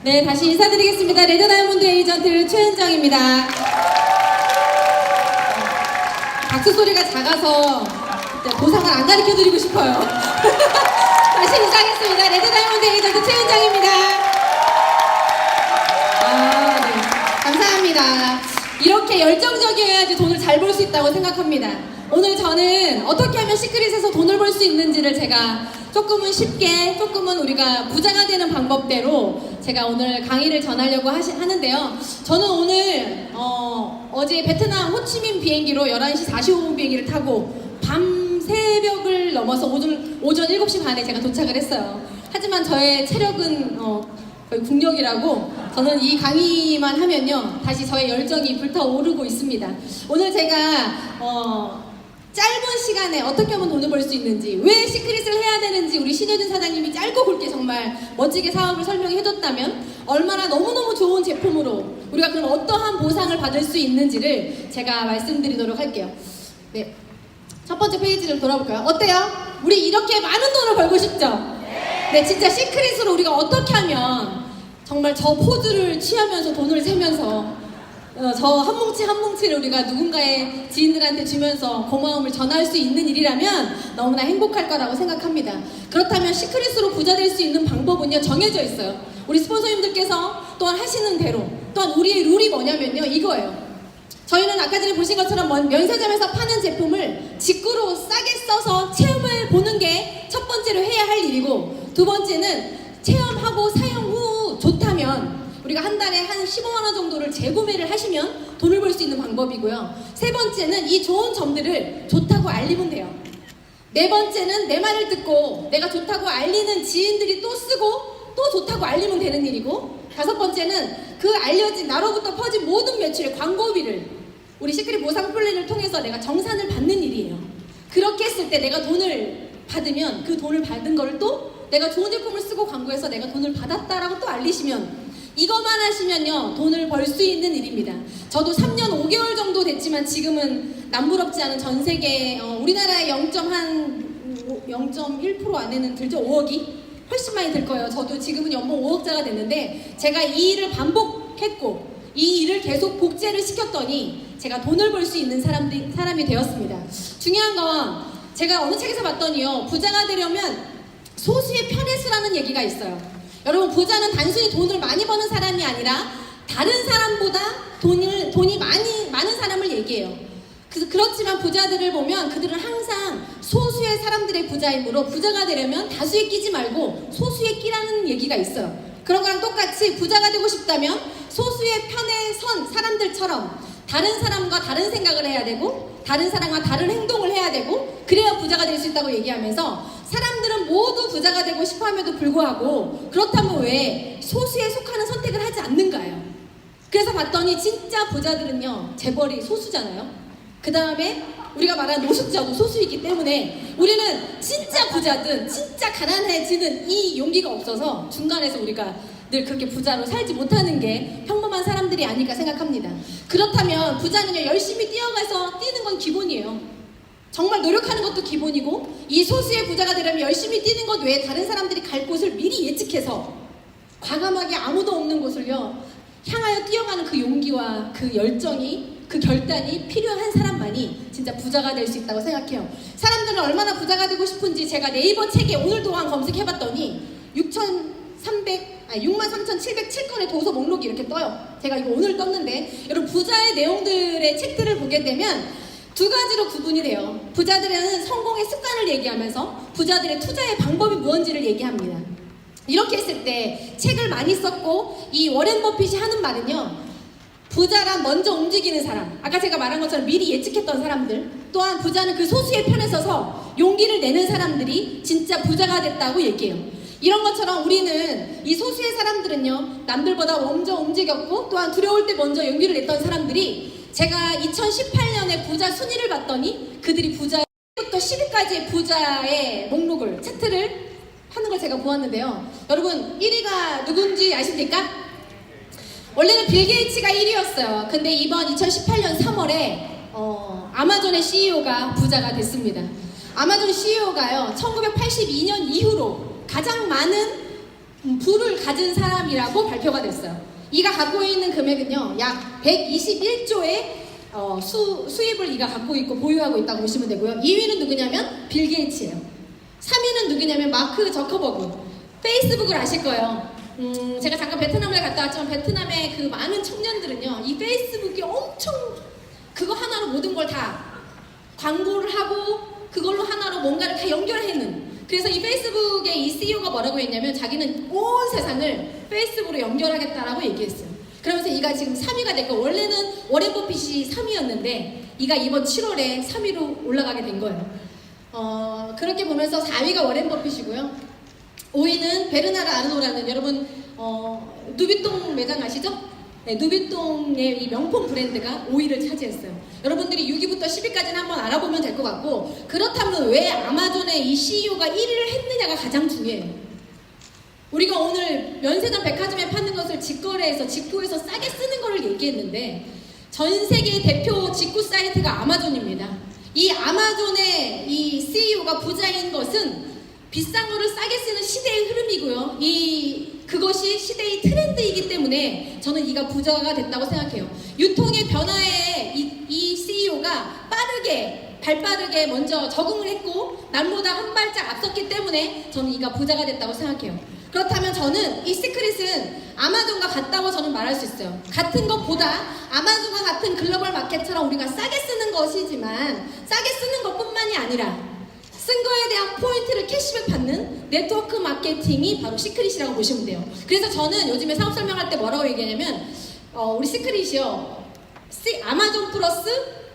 네, 다시 인사드리겠습니다. 레드 다이아몬드 에이전트 최은정입니다. 박수 소리가 작아서 보상을 안 가르쳐 드리고 싶어요. 다시 인사하겠습니다. 레드 다이아몬드 에이전트 최은정입니다. 네. 감사합니다. 이렇게 열정적이어야지 돈을 잘 벌 수 있다고 생각합니다. 오늘 저는 어떻게 하면 시크릿에서 돈을 벌 수 있는지를 제가 조금은 쉽게, 조금은 우리가 부자가 되는 방법대로 제가 오늘 강의를 전하려고 하는데요. 저는 오늘 어제 베트남 호치민 비행기로 11시 45분 비행기를 타고 밤 새벽을 넘어서 오전 7시 반에 제가 도착을 했어요. 하지만 저의 체력은 거의 국력이라고 저는 이 강의만 하면요 다시 저의 열정이 불타오르고 있습니다. 오늘 제가 짧은 시간에 어떻게 하면 돈을 벌 수 있는지, 왜 시크릿을 해야 되는지 우리 신효진 사장님이 짧고 굵게 정말 멋지게 사업을 설명해 줬다면 얼마나 너무너무 좋은 제품으로 우리가 그럼 어떠한 보상을 받을 수 있는지를 제가 말씀드리도록 할게요. 네, 첫 번째 페이지를 돌아볼까요? 어때요? 우리 이렇게 많은 돈을 벌고 싶죠? 네, 진짜 시크릿으로 우리가 어떻게 하면 정말 저 포즈를 취하면서 돈을 세면서 저 한 뭉치 한 뭉치를 우리가 누군가의 지인들한테 주면서 고마움을 전할 수 있는 일이라면 너무나 행복할 거라고 생각합니다. 그렇다면 시크릿으로 부자 될 수 있는 방법은요 정해져 있어요. 우리 스폰서님들께서 또한 하시는 대로, 또한 우리의 룰이 뭐냐면요 이거예요. 저희는 아까 전에 보신 것처럼 면세점에서 파는 제품을 직구로 싸게 써서 체험을 보는 게 첫 번째로 해야 할 일이고, 두 번째는 체험하고 사용 후 좋다면 우리가 한 달에 한 15만 원 정도를 재구매를 하시면 돈을 벌 수 있는 방법이고요. 세 번째는 이 좋은 점들을 좋다고 알리면 돼요. 네 번째는 내 말을 듣고 내가 좋다고 알리는 지인들이 또 쓰고 또 좋다고 알리면 되는 일이고, 다섯 번째는 그 알려진 나로부터 퍼진 모든 매출의 광고비를 우리 시크릿 보상 플랜을 통해서 내가 정산을 받는 일이에요. 그렇게 했을 때 내가 돈을 받으면 그 돈을 받은 거를 또 내가 좋은 제품을 쓰고 광고해서 내가 돈을 받았다라고 또 알리시면, 이것만 하시면요 돈을 벌 수 있는 일입니다. 저도 3년 5개월 정도 됐지만 지금은 남부럽지 않은 전 세계 우리나라의 0.1% 안에는 들죠. 5억이 훨씬 많이 들 거예요. 저도 지금은 연봉 5억자가 됐는데 제가 이 일을 반복했고 이 일을 계속 복제를 시켰더니 제가 돈을 벌 수 있는 사람이 되었습니다. 중요한 건 제가 어느 책에서 봤더니요 부자가 되려면 소수의 편에서라는 얘기가 있어요. 여러분, 부자는 단순히 돈을 많이 버는 사람이 아니라 다른 사람보다 돈이 많은 사람을 얘기해요. 그렇지만 부자들을 보면 그들은 항상 소수의 사람들의 부자이므로 부자가 되려면 다수에 끼지 말고 소수에 끼라는 얘기가 있어요. 그런 거랑 똑같이 부자가 되고 싶다면 소수의 편에 선 사람들처럼 다른 사람과 다른 생각을 해야 되고 다른 사람과 다른 행동을 해야 되고 그래야 부자가 될 수 있다고 얘기하면서, 사람들은 모두 부자가 되고 싶어함에도 불구하고 그렇다면 왜 소수에 속하는 선택을 하지 않는가요? 그래서 봤더니 진짜 부자들은요 재벌이 소수잖아요. 그 다음에 우리가 말하는 노숙자도 소수이기 때문에 우리는 진짜 부자든 진짜 가난해지는 이 용기가 없어서 중간에서 우리가 늘 그렇게 부자로 살지 못하는 게 평범한 사람들이 아닐까 생각합니다. 그렇다면 부자는요 열심히 뛰어가서 뛰는 건 기본이에요. 정말 노력하는 것도 기본이고, 이 소수의 부자가 되려면 열심히 뛰는 것 외에 다른 사람들이 갈 곳을 미리 예측해서 과감하게 아무도 없는 곳을요 향하여 뛰어가는 그 용기와 그 열정이, 그 결단이 필요한 사람만이 진짜 부자가 될 수 있다고 생각해요. 사람들은 얼마나 부자가 되고 싶은지 제가 네이버 책에 오늘 동안 검색해봤더니 63,707건의 도서 목록이 이렇게 떠요. 제가 이거 오늘 떴는데, 여러분 부자의 내용들의 책들을 보게 되면 두 가지로 구분이 돼요. 부자들은 성공의 습관을 얘기하면서 부자들의 투자의 방법이 무엇인지를 얘기합니다. 이렇게 했을 때 책을 많이 썼고, 이 워렌 버핏이 하는 말은요 부자란 먼저 움직이는 사람, 아까 제가 말한 것처럼 미리 예측했던 사람들, 또한 부자는 그 소수의 편에 서서 용기를 내는 사람들이 진짜 부자가 됐다고 얘기해요. 이런 것처럼 우리는 이 소수의 사람들은요 남들보다 먼저 움직였고, 또한 두려울 때 먼저 용기를 냈던 사람들이, 제가 2018년에 부자 순위를 봤더니 그들이 부자 1부터 10위까지의 부자의 목록을, 차트를 하는 걸 제가 보았는데요. 여러분 1위가 누군지 아십니까? 원래는 빌 게이츠가 1위였어요. 근데 이번 2018년 3월에 아마존의 CEO가 부자가 됐습니다. 아마존 CEO가요 1982년 이후로 가장 많은 부를 가진 사람이라고 발표가 됐어요. 이가 갖고 있는 금액은요, 약 121조의 수입을 이가 갖고 있고 보유하고 있다고 보시면 되고요. 2위는 누구냐면 빌 게이츠예요. 3위는 누구냐면 마크 저커버그. 페이스북을 아실 거예요. 제가 잠깐 베트남을 갔다 왔지만 베트남의 그 많은 청년들은요, 이 페이스북이 엄청 그거 하나로 모든 걸 다 광고를 하고 그걸로 하나로 뭔가를 다 연결해는. 그래서 이 페이스북의 이 CEO가 뭐라고 했냐면 자기는 온 세상을 페이스북으로 연결하겠다라고 얘기했어요. 그러면서 이가 지금 3위가 됐고, 원래는 워렌 버핏이 3위였는데 이가 이번 7월에 3위로 올라가게 된 거예요. 그렇게 보면서 4위가 워렌 버핏이고요. 5위는 베르나르 아르노라는, 여러분 누비똥 매장 아시죠? 네, 누비똥의 이 명품 브랜드가 5위를 차지했어요. 여러분들이 6위부터 10위까지는 한번 알아보면 될 것 같고, 그렇다면 왜 아마존의 이 CEO가 1위를 했느냐가 가장 중요해요. 우리가 오늘 면세점 백화점에 파는 것을 직거래해서 직구해서 싸게 쓰는 거를 얘기했는데, 전 세계 대표 직구 사이트가 아마존입니다. 이 아마존의 이 CEO가 부자인 것은 비싼 거를 싸게 쓰는 시대의 흐름이고요. 그것이 시대의 트렌드이기 때문에 저는 이가 부자가 됐다고 생각해요. 유통의 변화에 이 CEO가 발빠르게 먼저 적응을 했고 남보다 한 발짝 앞섰기 때문에 저는 이가 부자가 됐다고 생각해요. 그렇다면 저는 이 시크릿은 아마존과 같다고 저는 말할 수 있어요. 같은 것보다 아마존과 같은 글로벌 마켓처럼 우리가 싸게 쓰는 것이지만, 싸게 쓰는 것뿐만이 아니라 쓴 거에 대한 포인트를 캐시백 받는 네트워크 마케팅이 바로 시크릿이라고 보시면 돼요. 그래서 저는 요즘에 사업 설명할 때 뭐라고 얘기하냐면 우리 시크릿이요, 아마존 플러스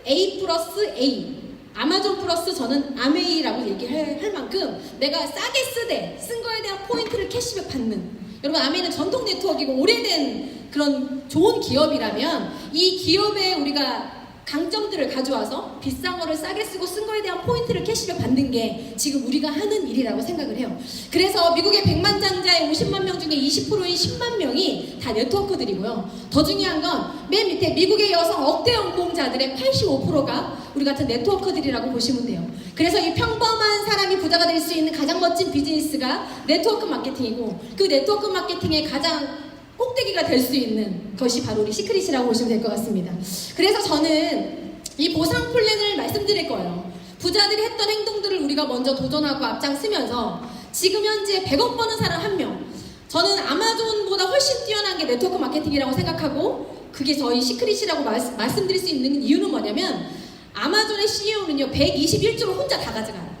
A 플러스 A, 아마존 플러스 저는 아메이라고 얘기할 만큼 내가 싸게 쓰되 쓴 거에 대한 포인트를 캐시백 받는, 여러분 아메이는 전통 네트워크이고 오래된 그런 좋은 기업이라면 이 기업에 우리가 강점들을 가져와서 비싼 거를 싸게 쓰고 쓴 거에 대한 포인트를 캐시백 받는 게 지금 우리가 하는 일이라고 생각을 해요. 그래서 미국의 100만 장자의 50만 명 중에 20%인 10만 명이 다 네트워크들이고요. 더 중요한 건 맨 밑에 미국의 여성 억대 연봉자들의 85%가 우리 같은 네트워크들이라고 보시면 돼요. 그래서 이 평범한 사람이 부자가 될 수 있는 가장 멋진 비즈니스가 네트워크 마케팅이고, 그 네트워크 마케팅의 가장 꼭대기가 될 수 있는 것이 바로 우리 시크릿이라고 보시면 될 것 같습니다. 그래서 저는 이 보상 플랜을 말씀드릴 거예요. 부자들이 했던 행동들을 우리가 먼저 도전하고 앞장서면서 지금 현재 100억 버는 사람 1명, 저는 아마존보다 훨씬 뛰어난 게 네트워크 마케팅이라고 생각하고, 그게 저희 시크릿이라고 말씀드릴 수 있는 이유는 뭐냐면, 아마존의 CEO는요 121조를 혼자 다 가져가요.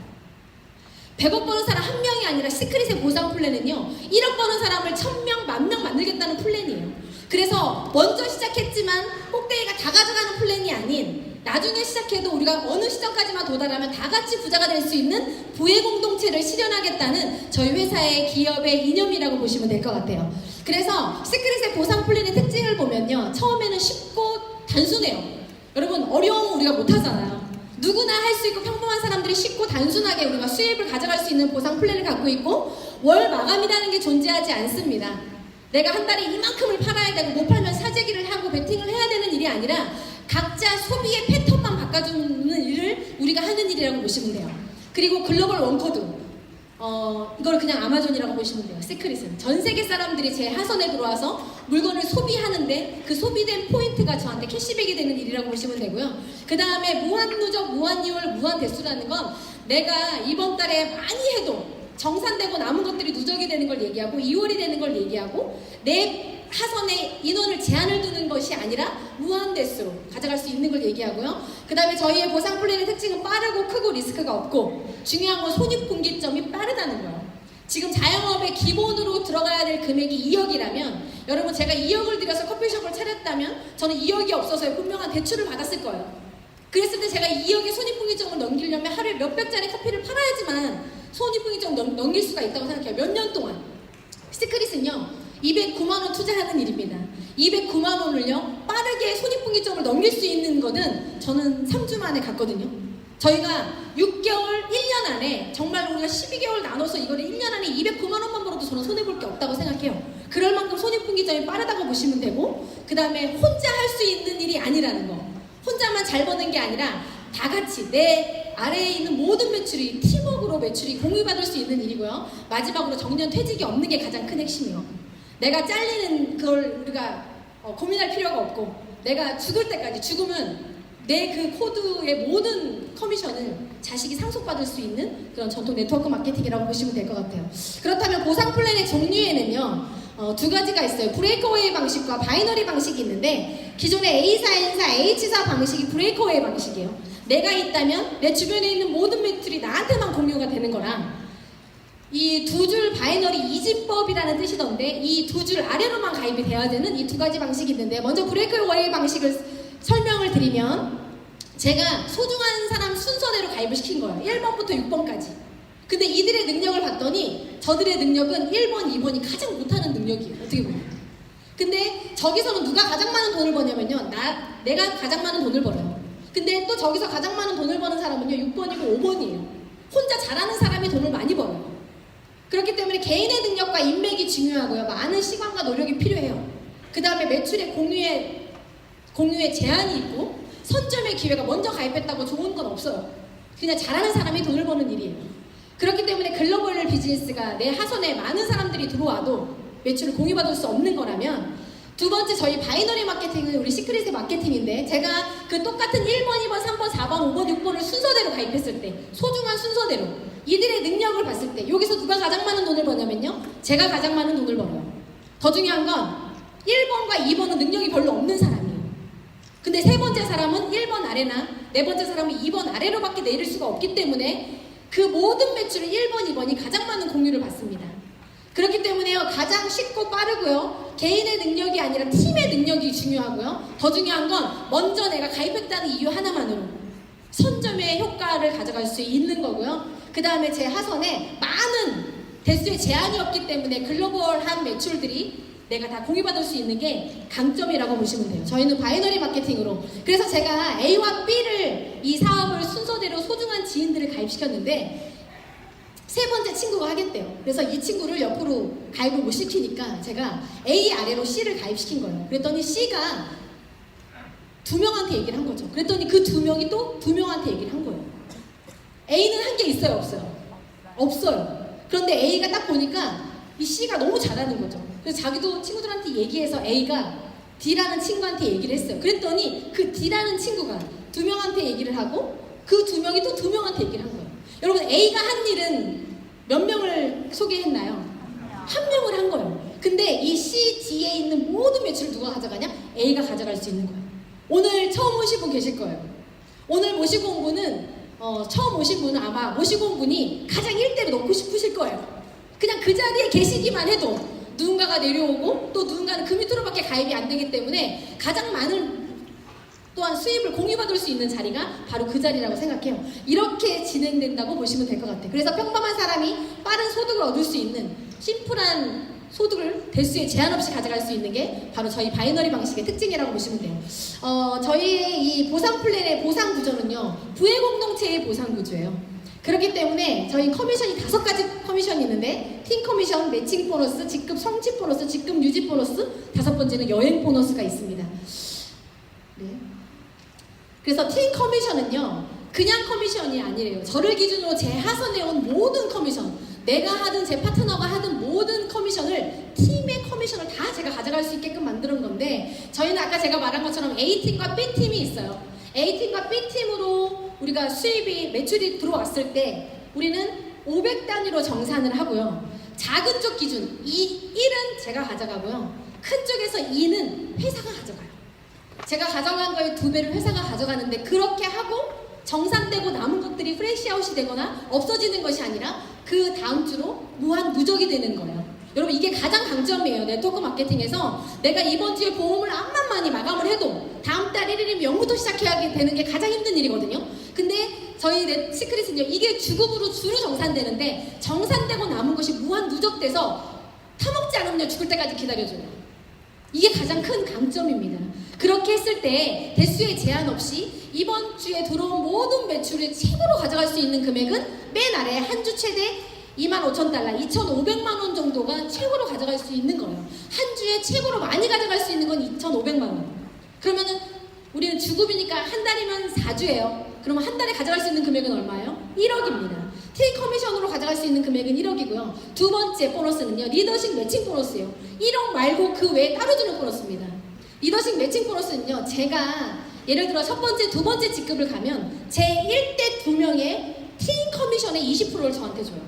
100억 버는 사람 1명이 아니라 시크릿의 보상 플랜은요 1억 버는 사람을 1000명, 10,000명 만들겠다는 플랜이에요. 그래서 먼저 시작했지만 꼭대기가 다 가져가는 플랜이 아닌, 나중에 시작해도 우리가 어느 시점까지만 도달하면 다 같이 부자가 될 수 있는 부의 공동체를 실현하겠다는 저희 회사의 기업의 이념이라고 보시면 될 것 같아요. 그래서 시크릿의 보상 플랜의 특징을 보면요, 처음에는 쉽고 단순해요. 여러분 어려우면 우리가 못하잖아요. 누구나 할 수 있고 평범한 사람들이 쉽고 단순하게 우리가 수입을 가져갈 수 있는 보상 플랜을 갖고 있고, 월 마감이라는 게 존재하지 않습니다. 내가 한 달에 이만큼을 팔아야 되고 못 팔면 사재기를 하고 베팅을 해야 되는 일이 아니라 각자 소비의 패턴만 바꿔주는 일을 우리가 하는 일이라고 보시면 돼요. 그리고 글로벌 원코드, 이걸 그냥 아마존이라고 보시면 돼요. 시크릿은 전 세계 사람들이 제 하선에 들어와서 물건을 소비하는데 그 소비된 포인트가 저한테 캐시백이 되는 일이라고 보시면 되고요. 그 다음에 무한 누적, 무한 이월, 무한 대수라는 건 내가 이번 달에 많이 해도 정산되고 남은 것들이 누적이 되는 걸 얘기하고 2월이 되는 걸 얘기하고, 내 하선에 인원을 제한을 두는 것이 아니라 무한 대수로 가져갈 수 있는 걸 얘기하고요. 그 다음에 저희의 보상 플랜의 특징은 빠르고 크고 리스크가 없고, 중요한 건 손익분기점이 빠르다는 거예요. 지금 자영업의 기본으로 들어가야 될 금액이 2억이라면 여러분, 제가 2억을 들여서 커피숍을 차렸다면 저는 2억이 없어서 분명한 대출을 받았을 거예요. 그랬을 때 제가 2억의 손익분기점을 넘기려면 하루에 몇백 잔의 커피를 팔아야지만 손익분기점 넘길 수가 있다고 생각해요. 몇 년 동안. 시크릿은요 209만 원 투자하는 일입니다. 209만 원을요 빠르게 손익분기점을 넘길 수 있는 거는 저는 3주 만에 갔거든요. 저희가 6개월, 1년 안에 정말 우리가 12개월 나눠서 이거를 1년 안에 209만 원만 벌어도 저는 손해볼 게 없다고 생각해요. 그럴 만큼 손익분기점이 빠르다고 보시면 되고, 그 다음에 혼자 할 수 있는 일이 아니라는 거. 혼자만 잘 버는 게 아니라 다 같이 내 아래에 있는 모든 매출이 팀워크로 매출이 공유받을 수 있는 일이고요. 마지막으로 정년 퇴직이 없는 게 가장 큰 핵심이에요. 내가 잘리는 걸 우리가 고민할 필요가 없고, 내가 죽을 때까지, 죽으면 내 그 코드의 모든 커미션을 자식이 상속받을 수 있는 그런 전통 네트워크 마케팅이라고 보시면 될 것 같아요. 그렇다면 보상 플랜의 종류에는요, 두 가지가 있어요. 브레이크어웨이 방식과 바이너리 방식이 있는데, 기존의 A사, N사, H사 방식이 브레이크어웨이 방식이에요. 내가 있다면 내 주변에 있는 모든 매출이 나한테만 공유가 되는 거랑, 이 두 줄 바이너리 이진법이라는 뜻이던데, 이 두 줄 아래로만 가입이 돼야 되는 이 두 가지 방식이 있는데, 먼저 브레이크어웨이 방식을 설명을 드리면, 제가 소중한 사람 순서대로 가입을 시킨 거예요. 1번부터 6번까지. 근데 이들의 능력을 봤더니 저들의 능력은 1번, 2번이 가장 못하는 능력이에요. 어떻게 보면. 근데 저기서는 누가 가장 많은 돈을 버냐면요, 내가 가장 많은 돈을 벌어요. 근데 또 저기서 가장 많은 돈을 버는 사람은요, 6번이고 5번이에요. 혼자 잘하는 사람이 돈을 많이 벌어요. 그렇기 때문에 개인의 능력과 인맥이 중요하고요. 많은 시간과 노력이 필요해요. 그 다음에 매출의 공유에 제한이 있고, 선점의 기회가 먼저 가입했다고 좋은 건 없어요. 그냥 잘하는 사람이 돈을 버는 일이에요. 그렇기 때문에 글로벌 비즈니스가 내 하선에 많은 사람들이 들어와도 매출을 공유받을 수 없는 거라면, 두 번째 저희 바이너리 마케팅은 우리 시크릿의 마케팅인데, 제가 그 똑같은 1번, 2번, 3번, 4번, 5번, 6번을 순서대로 가입했을 때, 소중한 순서대로 이들의 능력을 봤을 때, 여기서 누가 가장 많은 돈을 버냐면요, 제가 가장 많은 돈을 벌어요. 더 중요한 건 1번과 2번은 능력이 별로 없는 사람이에요. 근데 세 번째 사람은 1번 아래나 네 번째 사람은 2번 아래로밖에 내릴 수가 없기 때문에 그 모든 매출을 1번, 2번이 가장 많은 공유를 받습니다. 그렇기 때문에요, 가장 쉽고 빠르고요, 개인의 능력이 아니라 팀의 능력이 중요하고요, 더 중요한 건 먼저 내가 가입했다는 이유 하나만으로 선점의 효과를 가져갈 수 있는 거고요. 그 다음에 제 하선에 많은 대수의 제한이 없기 때문에 글로벌한 매출들이 내가 다 공유받을 수 있는 게 강점이라고 보시면 돼요. 저희는 바이너리 마케팅으로. 그래서 제가 A와 B를, 이 사업을 순서대로 소중한 지인들을 가입시켰는데, 세 번째 친구가 하겠대요. 그래서 이 친구를 옆으로 가입을 못 시키니까 제가 A 아래로 C를 가입시킨 거예요. 그랬더니 C가 2명한테 얘기를 한 거죠. 그랬더니 그 2명이 또 2명한테 얘기를 한 거예요. A는 한 게 있어요, 없어요? 없어요. 그런데 A가 딱 보니까 이 C가 너무 잘하는 거죠. 그래서 자기도 친구들한테 얘기해서 A가 D라는 친구한테 얘기를 했어요. 그랬더니 그 D라는 친구가 2명한테 얘기를 하고, 그 2명이 또 2명한테 얘기를 한 거예요. 여러분, A가 한 일은 몇 명을 소개했나요? 한 명을 한 거예요. 근데 이 C, D에 있는 모든 매출을 누가 가져가냐? A가 가져갈 수 있는 거예요. 오늘 처음 오신 분 계실 거예요. 오늘 모시고 온 분은 처음 오신 분은 아마 모시고 온 분이 가장 1대로 넣고 싶으실 거예요. 그냥 그 자리에 계시기만 해도 누군가가 내려오고, 또 누군가는 그 밑으로밖에 가입이 안 되기 때문에 가장 많은 또한 수입을 공유받을 수 있는 자리가 바로 그 자리라고 생각해요. 이렇게 진행된다고 보시면 될 것 같아요. 그래서 평범한 사람이 빠른 소득을 얻을 수 있는 심플한 소득을 대수에 제한 없이 가져갈 수 있는 게 바로 저희 바이너리 방식의 특징이라고 보시면 돼요. 저희의 이 보상 플랜의 보상 구조는요, 부의 공동체의 보상 구조예요. 그렇기 때문에 저희 커미션이 5가지 커미션이 있는데, 팀 커미션, 매칭 보너스, 직급 성취 보너스, 직급 유지 보너스, 5번째는 여행 보너스가 있습니다. 네. 그래서 팀 커미션은요, 그냥 커미션이 아니래요. 저를 기준으로 제 하선에 온 모든 커미션, 내가 하든 제 파트너가 하든 모든 커미션을, 팀의 커미션을 다 제가 가져갈 수 있게끔 만드는 건데, 저희는 아까 제가 말한 것처럼 A팀과 B팀이 있어요. A팀과 B팀으로 우리가 수입이, 매출이 들어왔을 때 우리는 500단위로 정산을 하고요. 작은 쪽 기준, 1은 제가 가져가고요. 큰 쪽에서 2는 회사가 가져가요. 제가 가져간 거의 2배를 회사가 가져가는데, 그렇게 하고 정산되고 남은 것들이 프레시아웃이 되거나 없어지는 것이 아니라 그 다음 주로 무한 누적이 되는 거예요. 여러분, 이게 가장 강점이에요. 네트워크 마케팅에서 내가 이번 주에 보험을 암만 많이 마감을 해도 다음 달 1일이면 0부터 시작해야 되는 게 가장 힘든 일이거든요. 근데 저희 시크릿은요, 이게 주급으로 주로 정산되는데, 정산되고 남은 것이 무한 누적돼서 타먹지 않으면 죽을 때까지 기다려줘요. 이게 가장 큰 강점입니다. 그렇게 했을 때 대수의 제한 없이 이번 주에 들어온 모든 매출을 최고로 가져갈 수 있는 금액은 맨 아래 한 주 최대 25,000달러, 2,500만 원 정도가 최고로 가져갈 수 있는 거예요. 한 주에 최고로 많이 가져갈 수 있는 건 2,500만 원. 그러면은 우리는 주급이니까 한 달이면 4주예요. 그러면 한 달에 가져갈 수 있는 금액은 얼마예요? 1억입니다. T 커미션으로 가져갈 수 있는 금액은 1억이고요. 두 번째 보너스는요, 리더십 매칭 보너스예요. 1억 말고 그 외에 따로 주는 보너스입니다. 리더십 매칭 보너스는요, 제가 예를 들어 첫 번째, 두 번째 직급을 가면 제 1대 2명의 T 커미션의 20%를 저한테 줘요.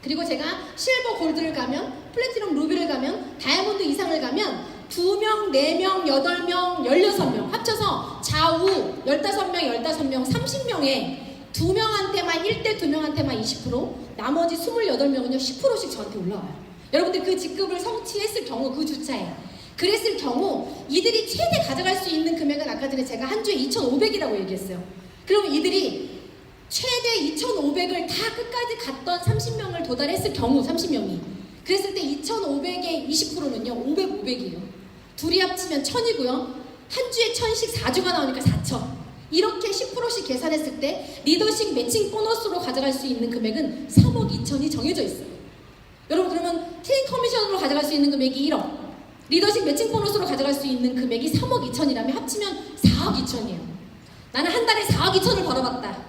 그리고 제가 실버 골드를 가면, 플래티넘 루비를 가면, 다이아몬드 이상을 가면 2명, 4명, 8명, 16명 합쳐서 좌우 15명, 15명, 30명에 2명한테만 1대 2명한테만 20%, 나머지 28명은요 10%씩 저한테 올라와요. 여러분들 그 직급을 성취했을 경우, 그 주차에 그랬을 경우 이들이 최대 가져갈 수 있는 금액은 아까 전에 제가 한 주에 2,500이라고 얘기했어요. 그러면 이들이 최대 2,500을 다 끝까지 갔던 30명을 도달했을 경우, 30명이 그랬을 때 2,500의 20%는요 500, 500이에요. 둘이 합치면 1,000이고요. 한 주에 1,000씩 4주가 나오니까 4,000. 이렇게 10%씩 계산했을 때 리더십 매칭 보너스로 가져갈 수 있는 금액은 3억 2천이 정해져 있어요. 여러분 그러면 팀 커미션으로 가져갈 수 있는 금액이 1억, 리더십 매칭 보너스로 가져갈 수 있는 금액이 3억 2천이라면 합치면 4억 2천이에요. 나는 한 달에 4억 2천을 벌어봤다.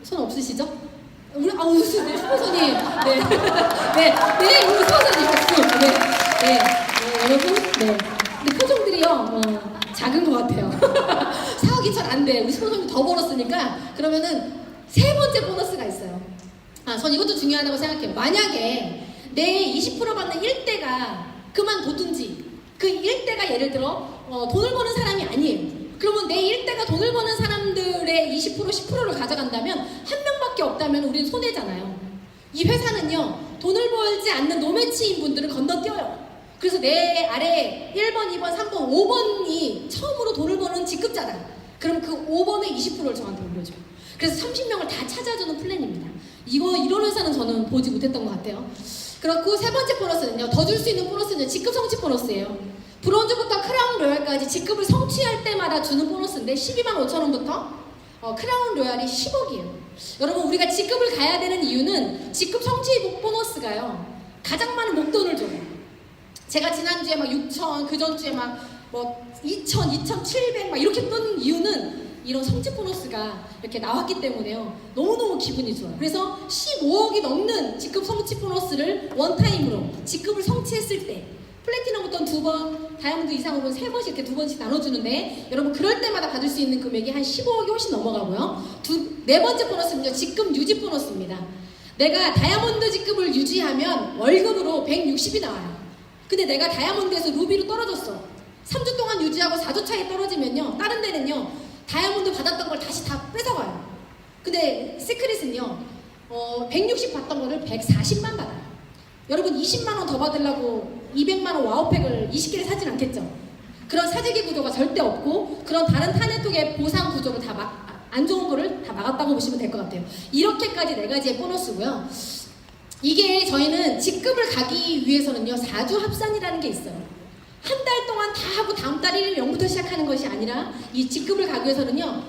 손 없으시죠? 우리 웃으네 슈퍼손님. 네, 네, 우리 슈퍼손님 박수. 네, 여러분, 네. 근데 표정들이요, 작은 것 같아요. 4억 2천 안 돼. 우리 슈퍼손님 더 벌었으니까 그러면은 세 번째 보너스가 있어요. 전 이것도 중요하다고 생각해요. 만약에 내 20% 받는 1대가 그만두든지 그 1대가 예를 들어 돈을 버는 사람이 아니에요. 그러면 내 1대가 돈을 버는 사람들의 20%, 10%를 가져간다면 한 명밖에 없다면 우리는 손해잖아요. 이 회사는요, 돈을 벌지 않는 노매치인 분들을 건너뛰어요. 그래서 내 아래 1번, 2번, 3번, 5번이 처음으로 돈을 버는 직급자다. 그럼 그 5번의 20%를 저한테 올려줘요. 그래서 30명을 다 찾아주는 플랜입니다. 이런 회사는 저는 보지 못했던 것 같아요. 그렇고 세 번째 보너스는요, 더 줄 수 있는 보너스는 직급 성취 보너스예요. 브론즈부터 크라운 로얄까지 직급을 성취할 때마다 주는 보너스인데 12만 5천 원부터 크라운 로얄이 10억이에요. 여러분 우리가 직급을 가야 되는 이유는 직급 성취 보너스가요, 가장 많은 목돈을 줘요. 제가 지난주에 막 6천, 그 전주에 막 2천, 2,700 막 이렇게 뜬 이유는 이런 성취 보너스가 이렇게 나왔기 때문에요. 너무너무 기분이 좋아요. 그래서 15억이 넘는 직급 성취 보너스를 원타임으로 직급을 성취했을 때 플래티넘부터 2번, 다이아몬드 이상으로는 3번씩 이렇게 2번씩 나눠주는데 여러분 그럴 때마다 받을 수 있는 금액이 한 15억이 훨씬 넘어가고요. 네 번째 보너스는요, 직급 유지 보너스입니다. 내가 다이아몬드 직급을 유지하면 월급으로 160이 나와요. 근데 내가 다이아몬드에서 루비로 떨어졌어. 3주 동안 유지하고 4주 차에 떨어지면요, 다른 데는요 다이아몬드 받았던 걸 다시 다 뺏어가요. 근데 시크릿은요 160 받던 거를 140만 받아요. 여러분 20만 원 더 받으려고 200만 원 와우팩을 20개를 사진 않겠죠? 그런 사재기 구조가 절대 없고 그런 다른 타네톡의 보상 구조를 다 안 좋은 거를 다 막았다고 보시면 될 것 같아요. 이렇게까지 네 가지의 보너스고요. 이게 저희는 직급을 가기 위해서는요 4주 합산이라는 게 있어요. 한 달 동안 다 하고 다음 달 1일 0부터 시작하는 것이 아니라 이 직급을 가기 위해서는요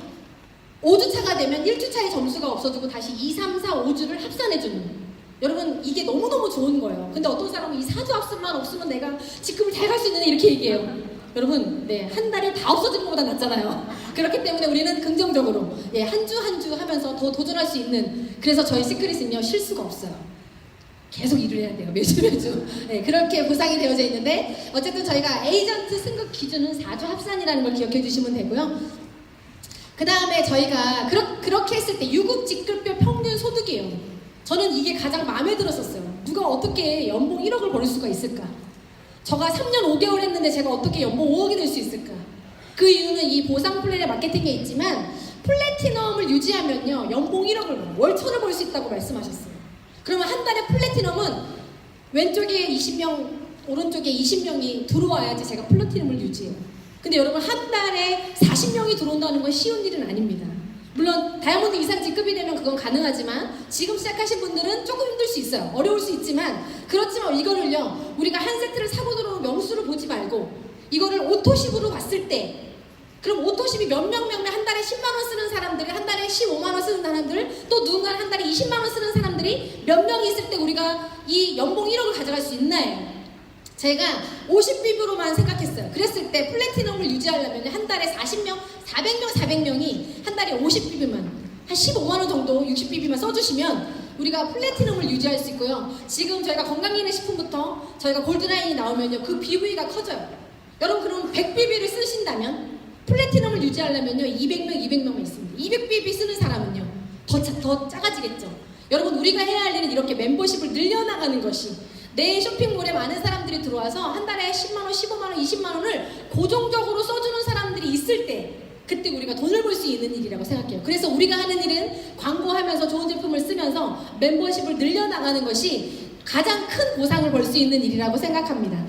5주차가 되면 1주차의 점수가 없어지고 다시 2, 3, 4, 5주를 합산해주는, 여러분 이게 너무너무 좋은 거예요. 근데 어떤 사람은 이 4주 합산만 없으면 내가 직급을 잘 갈 수 있는데 이렇게 얘기해요. 여러분 한 달에 다 없어지는 것보다 낫잖아요. 그렇기 때문에 우리는 긍정적으로 한 주 한 주 하면서 더 도전할 수 있는, 그래서 저희 시크릿은요 실수가 없어요. 계속 일을 해야 돼요. 매주. 그렇게 보상이 되어져 있는데 어쨌든 저희가 에이전트 승급 기준은 4주 합산이라는 걸 기억해 주시면 되고요. 그 다음에 저희가 그렇게 했을 때 유급 직급별 평균 소득이에요. 저는 이게 가장 마음에 들었었어요. 누가 어떻게 연봉 1억을 벌을 수가 있을까? 저가 3년 5개월 했는데 제가 어떻게 연봉 5억이 될 수 있을까? 그 이유는 이 보상 플랜의 마케팅에 있지만 플래티넘을 유지하면요 연봉 1억을 월 1,000을 벌 수 있다고 말씀하셨어요. 그러면 한 달에 플래티넘은 왼쪽에 20명, 오른쪽에 20명이 들어와야지 제가 플래티넘을 유지해요. 근데 여러분 한 달에 40명이 들어온다는 건 쉬운 일은 아닙니다. 물론 다이아몬드 이상 직급이 되면 그건 가능하지만 지금 시작하신 분들은 조금 힘들 수 있어요. 어려울 수 있지만, 그렇지만 이거를요 우리가 한 세트를 사고 들어오는 명수를 보지 말고 이거를 오토십으로 봤을 때, 그럼 오토십이 몇 명 한 달에 10만 원 쓰는 사람들이, 한 달에 15만 원 쓰는 사람들, 또 누군가는 한 달에 20만 원 쓰는 사람들이 몇 명이 있을 때 우리가 이 연봉 1억을 가져갈 수 있나요? 제가 50빕으로만 생각했어요. 그랬을 때 플래티넘을 유지하려면 한 달에 40명, 400명이 한 달에 50빕이면 한 15만원 정도 60빕이만 써주시면 우리가 플래티넘을 유지할 수 있고요. 지금 저희가 건강기능식품부터 저희가 골드라인이 나오면요, 그 BV가 커져요. 여러분 그럼 100BB를 쓰신다면 플래티넘을 유지하려면요 200명만 있습니다. 200BB 쓰는 사람은요 더 작아지겠죠. 여러분 우리가 해야 할 일은 이렇게 멤버십을 늘려나가는 것이, 내 쇼핑몰에 많은 사람들이 들어와서 한 달에 10만원, 15만원, 20만원을 고정적으로 써주는 사람들이 있을 때 그때 우리가 돈을 벌 수 있는 일이라고 생각해요. 그래서 우리가 하는 일은 광고하면서 좋은 제품을 쓰면서 멤버십을 늘려나가는 것이 가장 큰 보상을 벌 수 있는 일이라고 생각합니다.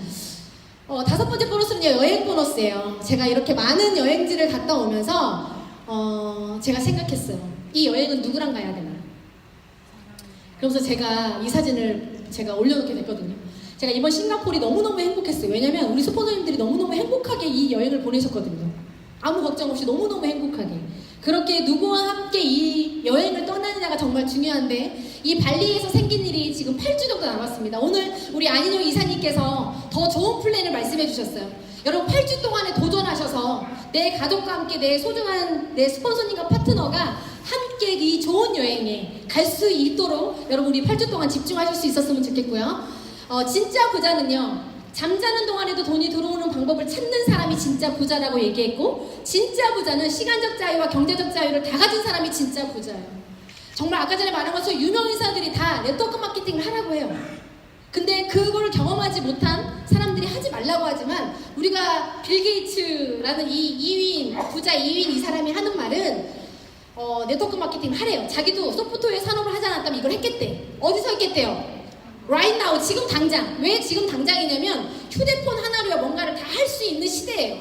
다섯 번째 보너스는요, 여행 보너스예요. 제가 이렇게 많은 여행지를 갔다 오면서 제가 생각했어요. 이 여행은 누구랑 가야 되나? 그러면서 제가 이 사진을 제가 올려놓게 됐거든요. 제가 이번 싱가포르이 너무너무 행복했어요. 왜냐면 우리 스포너님들이 너무너무 행복하게 이 여행을 보내셨거든요. 아무 걱정 없이 너무너무 행복하게. 그렇게 누구와 함께 이 여행을 떠나느냐가 정말 중요한데, 이 발리에서 생긴 일이 지금 8주 정도 남았습니다. 오늘 우리 안인영 이사님께서 더 좋은 플랜을 말씀해 주셨어요. 여러분 8주 동안에 도전하셔서 내 가족과 함께 내 소중한 내 스폰서님과 파트너가 함께 이 좋은 여행에 갈 수 있도록 여러분 우리 8주 동안 집중하실 수 있었으면 좋겠고요. 진짜 부자는요, 잠자는 동안에도 돈이 들어오는 방법을 찾는 사람이 진짜 부자라고 얘기했고, 진짜 부자는 시간적 자유와 경제적 자유를 다 가진 사람이 진짜 부자예요. 정말 아까 전에 말한 것처럼 유명인사들이 다 네트워크 마케팅을 하라고 해요. 근데 그걸 경험하지 못한 사람들이 하지 말라고 하지만, 우리가 빌 게이츠라는 이 2위인, 부자 2위인 이 사람이 하는 말은 네트워크 마케팅을 하래요. 자기도 소프트웨어 산업을 하지 않았다면 이걸 했겠대. 어디서 했겠대요? right now, 지금 당장. 왜 지금 당장이냐면 휴대폰 하나로 뭔가를 다 할 수 있는 시대예요.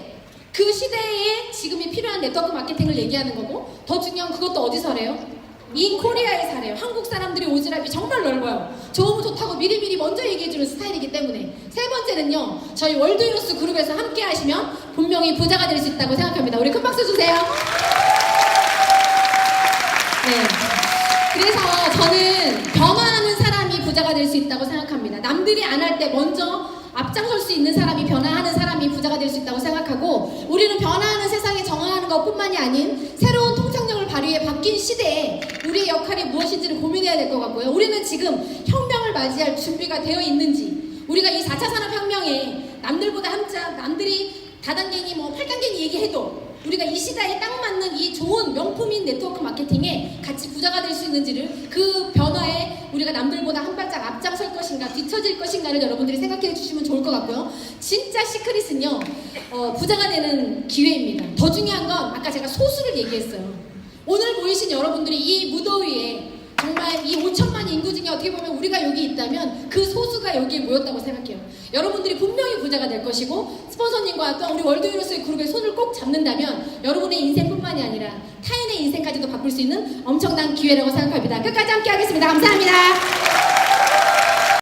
그 시대에 지금이 필요한 네트워크 마케팅을 얘기하는 거고, 더 중요한 그것도 어디서 하래요? 인 코리아에 사래요. 한국 사람들이 오지랖이 정말 넓어요. 좋으면 좋다고 미리미리 먼저 얘기해주는 스타일이기 때문에. 세 번째는요, 저희 월드히로스 그룹에서 함께 하시면 분명히 부자가 될 수 있다고 생각합니다. 우리 큰 박수 주세요. 네. 그래서 저는 변화하는 사람이 부자가 될 수 있다고 생각합니다. 남들이 안 할 때 먼저 앞장설 수 있는 사람이, 변화하는 사람이 부자가 될 수 있다고 생각하고, 우리는 변화하는 세상에 정화하는 것뿐만이 아닌 새로운 통찰력을 발휘해 바뀐 시대에 우리의 역할이 무엇인지를 고민해야 될 것 같고요. 우리는 지금 혁명을 맞이할 준비가 되어 있는지, 우리가 이 4차 산업혁명에 남들보다 한참, 남들이 다단계니 뭐 8단계니 얘기해도 우리가 이 시대에 딱 맞는 이 좋은 명품인 네트워크 마케팅에 같이 부자가 될 수 있는지를, 그 변화에 우리가 남들보다 한 발짝 앞장설 것인가 뒤처질 것인가를 여러분들이 생각해 주시면 좋을 것 같고요. 진짜 시크릿은요, 부자가 되는 기회입니다. 더 중요한 건 아까 제가 소수를 얘기했어요. 오늘 모이신 여러분들이 이 무더위에 정말 이 5천만 인구 중에 어떻게 보면 우리가 여기 있다면 그 소수가 여기에 모였다고 생각해요. 여러분들이 분명히 부자가 될 것이고, 스폰서님과 또 우리 월드히로스의 그룹의 손을 꼭 잡는다면 여러분의 인생뿐만이 아니라 타인의 인생까지도 바꿀 수 있는 엄청난 기회라고 생각합니다. 끝까지 함께 하겠습니다. 감사합니다.